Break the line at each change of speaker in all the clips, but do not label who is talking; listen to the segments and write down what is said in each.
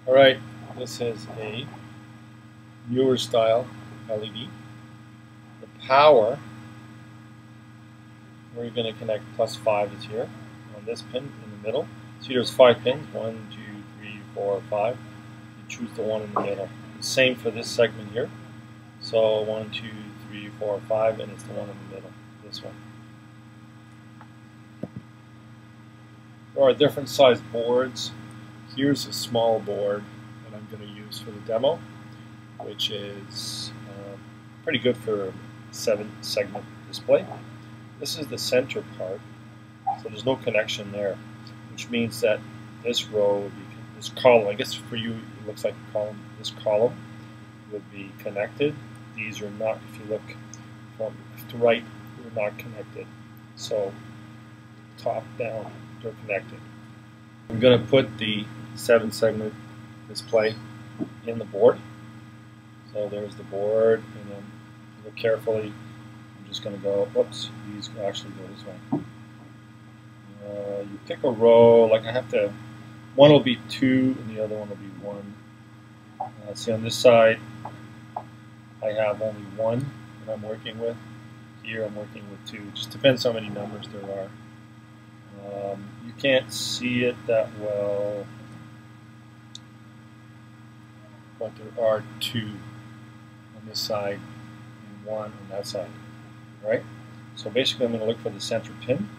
Alright, this is a newer style LED. The power, we're going to connect +5 is here on this pin in the middle. See, there's 5 pins, 1, 2, 3, 4, 5. You choose the one in the middle. The same for this segment here. So 1, 2, 3, 4, 5, and it's the one in the middle, this one. There are different sized boards. Here's a small board that I'm going to use for the demo, which is pretty good for a 7-segment display. This is the center part, so there's no connection there, which means that this row, this column, I guess for you it looks like a column, this column would be connected. These are not, if you look from left to right, they're not connected. So top down, they're connected. I'm going to put the 7-segment display in the board. So there's the board, and then look carefully. I'm just going to go, whoops, these will actually go this way. You pick a row, like I have to, one will be 2 and the other one will be 1. See on this side, I have only 1 that I'm working with. Here I'm working with 2. It just depends how many numbers there are. You can't see it that well, but there are 2 on this side and 1 on that side, right? So basically I'm going to look for the center pin.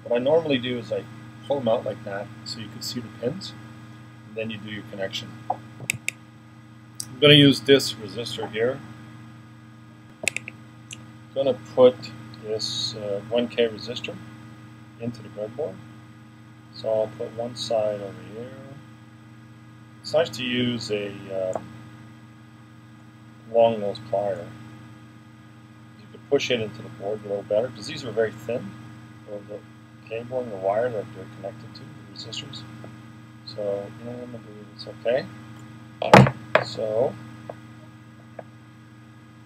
What I normally do is I pull them out like that so you can see the pins, and then you do your connection. I'm going to use this resistor here. I'm going to put this 1K resistor into the breadboard. So I'll put one side over here. It's nice to use a long nose plier. You can push it into the board a little better because these are very thin. The cable and the wire that they're connected to, the resistors. So I believe it's okay. So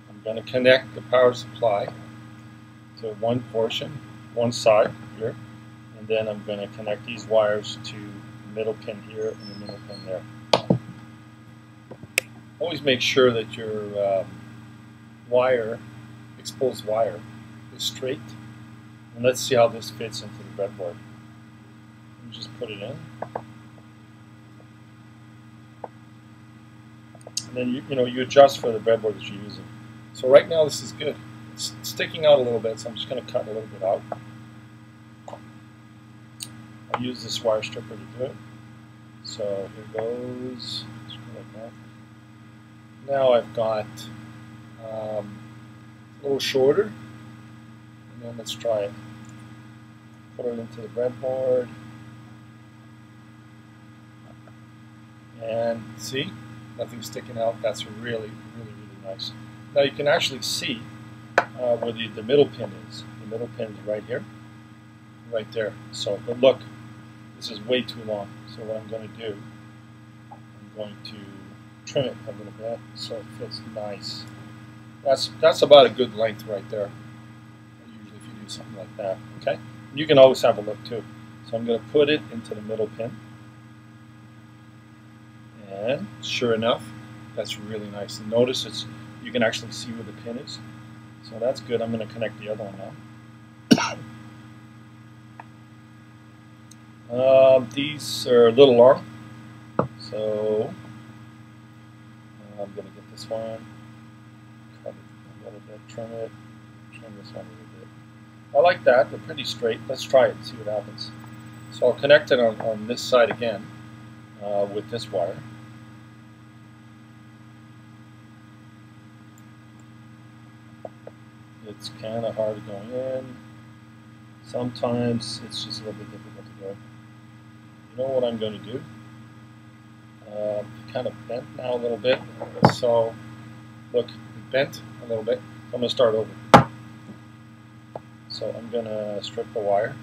I'm going to connect the power supply to one portion, one side here, and then I'm going to connect these wires to the middle pin here and the middle pin there. Always make sure that your exposed wire, is straight. And let's see how this fits into the breadboard. You just put it in. And then you adjust for the breadboard that you're using. So right now this is good. It's sticking out a little bit, so I'm just going to cut a little bit out. I'll use this wire stripper to do it. So here goes, just go like that. Now I've got a little shorter, and then let's try it. Put it into the breadboard, and see, nothing's sticking out. That's really, really, really nice. Now you can actually see where the middle pin is. The middle pin is right here, right there. So, but look, this is way too long. So what I'm going to do, I'm going to trim it a little bit so it fits nice. That's about a good length right there. Usually if you do something like that, okay? You can always have a look too. So I'm going to put it into the middle pin. And sure enough, that's really nice. And notice you can actually see where the pin is. So that's good. I'm going to connect the other one now. These are a little long. So I'm going to get this one, cut it a little bit, trim this one a little bit. I like that. They're pretty straight. Let's try it and see what happens. So I'll connect it on this side again with this wire. It's kind of hard going in. Sometimes it's just a little bit difficult to go. You know what I'm going to do? Kind of bent now a little bit. So look, it bent a little bit. So I'm going to start over. So I'm going to strip the wire.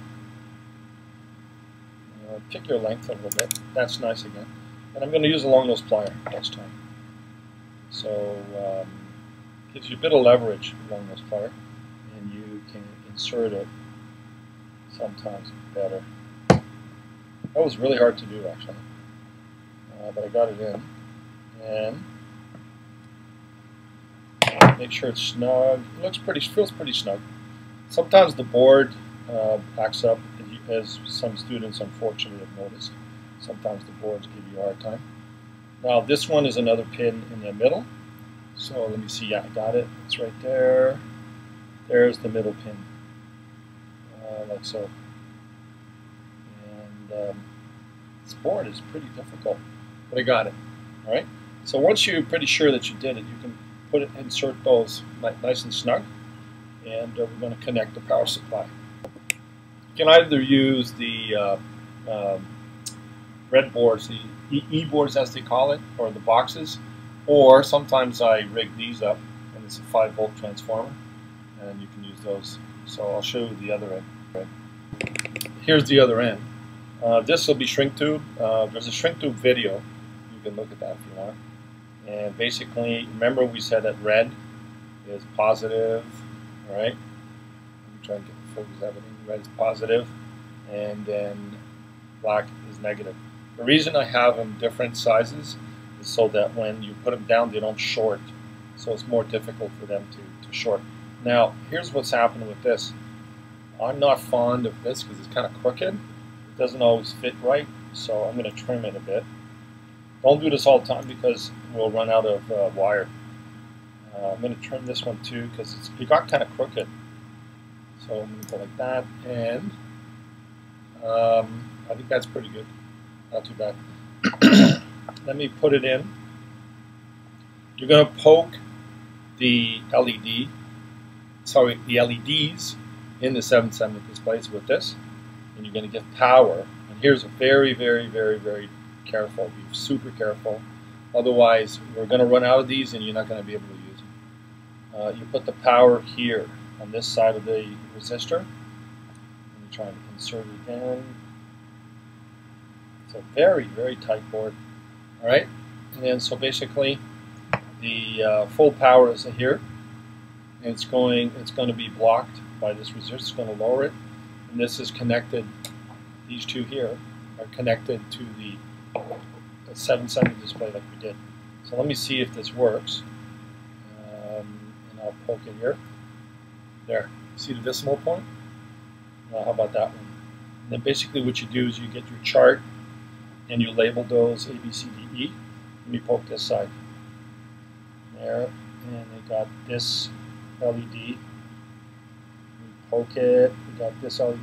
Pick your length a little bit. That's nice again. And I'm going to use a long nose plier this time. So gives you a bit of leverage, long nose plier, and you can insert it sometimes better. That was really hard to do, actually. but I got it in. And make sure it's snug. It feels pretty snug. Sometimes the board backs up, as some students unfortunately have noticed. Sometimes the boards give you a hard time. Now this one is another pin in the middle. So let me see, yeah, I got it. It's right there. There's the middle pin, like so. And this board is pretty difficult, but I got it. All right. So once you're pretty sure that you did it, you can insert those nice and snug, and we're going to connect the power supply. You can either use the red boards, the E-boards as they call it, or the boxes, or sometimes I rig these up, and it's a 5-volt transformer, and you can use those. So I'll show you the other end. Here's the other end. This will be shrink tube. There's a shrink tube video. You can look at that if you want. And basically, remember we said that red is positive, all right? Let me try and get the focus of everything. Red is positive, and then black is negative. The reason I have them different sizes is so that when you put them down, they don't short. So it's more difficult for them to short. Now, here's what's happening with this. I'm not fond of this because it's kind of crooked. It doesn't always fit right, so I'm going to trim it a bit. Don't do this all the time because we'll run out of wire. I'm going to trim this one too because it got kind of crooked. So I'm going to go like that, and I think that's pretty good. Not too bad. Let me put it in. You're going to poke the LEDs in the 770 displays with this, and you're going to get power. And here's a very, very, very, very careful. Be super careful. Otherwise, we're going to run out of these, and you're not going to be able to use them. You put the power here on this side of the resistor. Let me try and insert it again. It's a very, very tight board. All right, and then so basically, the full power is here, and it's going to be blocked by this resistor. It's going to lower it, and this is connected. These two here are connected to the 770 display like we did. So let me see if this works, and I'll poke it here. There, see the decimal point? How about that one? And then basically what you do is you get your chart and you label those A, B, C, D, E. Let me poke this side. There, and I got this LED. We poke it, we got this LED,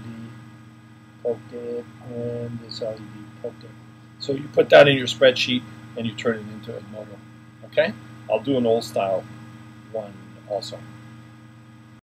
poked it, and this LED, poked it. So you put that in your spreadsheet and you turn it into a model. Okay? I'll do an old style one also.